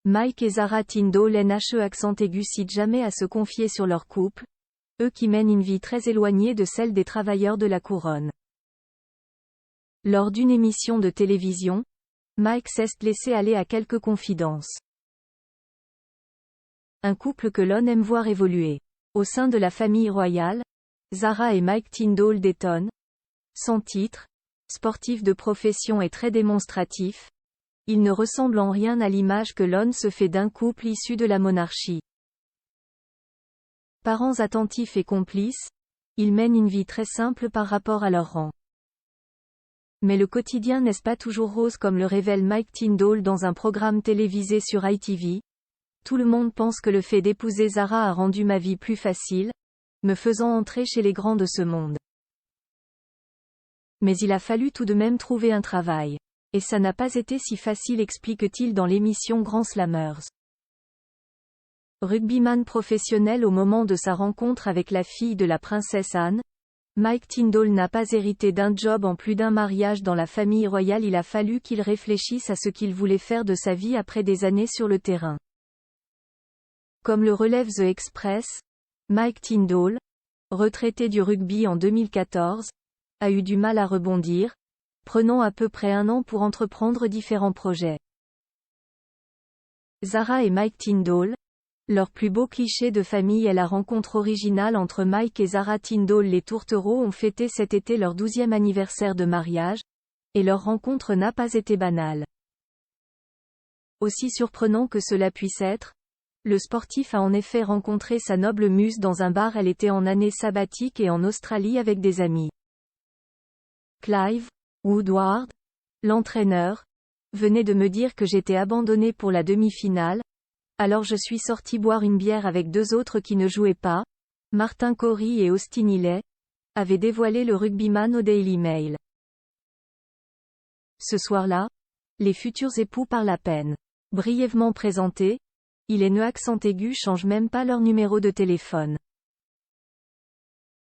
Mike et Zara Tindall NHE citent jamais à se confier sur leur couple, eux qui mènent une vie très éloignée de celle des travailleurs de la couronne. Lors d'une émission de télévision, Mike s'est laissé aller à quelques confidences. Un couple que l'on aime voir évoluer. Au sein de la famille royale, Zara et Mike Tindall détonnent. Sans titre, sportif de profession et très démonstratif, il ne ressemble en rien à l'image que l'on se fait d'un couple issu de la monarchie. Parents attentifs et complices, ils mènent une vie très simple par rapport à leur rang. Mais le quotidien n'est pas toujours rose comme le révèle Mike Tindall dans un programme télévisé sur ITV. Tout le monde pense que le fait d'épouser Zara a rendu ma vie plus facile, me faisant entrer chez les grands de ce monde. Mais il a fallu tout de même trouver un travail. Et ça n'a pas été si facile, explique-t-il dans l'émission Grand Slammers. Rugbyman professionnel au moment de sa rencontre avec la fille de la princesse Anne, Mike Tindall n'a pas hérité d'un job en plus d'un mariage dans la famille royale. Il a fallu qu'il réfléchisse à ce qu'il voulait faire de sa vie après des années sur le terrain. Comme le relève The Express, Mike Tindall, retraité du rugby en 2014, a eu du mal à rebondir, prenant à peu près un an pour entreprendre différents projets. Zara et Mike Tindall, leur plus beau cliché de famille est la rencontre originale entre Mike et Zara Tindall. Les tourtereaux ont fêté cet été leur 12e anniversaire de mariage, et leur rencontre n'a pas été banale. Aussi surprenant que cela puisse être, le sportif a en effet rencontré sa noble muse dans un bar. Elle était en année sabbatique et en Australie avec des amis. Clive Woodward, l'entraîneur, venait de me dire que j'étais abandonné pour la demi-finale, alors je suis sorti boire une bière avec deux autres qui ne jouaient pas, Martin Corey et Austin Healey, avait dévoilé le rugbyman au Daily Mail. Ce soir-là, les futurs époux parlent à peine. Brièvement présentés, il et accent aigu changent même pas leur numéro de téléphone.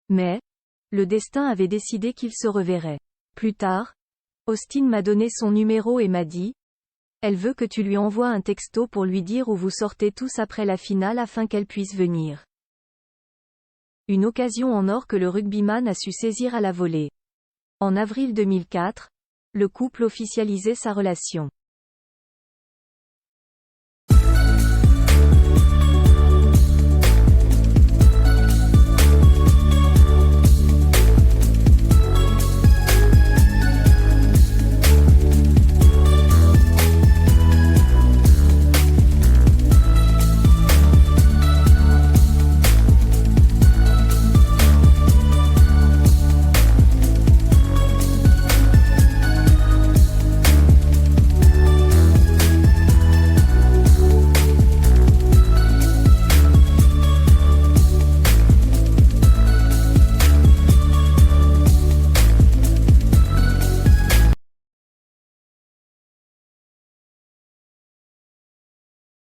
Mais, le destin avait décidé qu'ils se reverraient. Plus tard, Austin m'a donné son numéro et m'a dit, elle veut que tu lui envoies un texto pour lui dire où vous sortez tous après la finale afin qu'elle puisse venir. Une occasion en or que le rugbyman a su saisir à la volée. En avril 2004, le couple officialisait sa relation.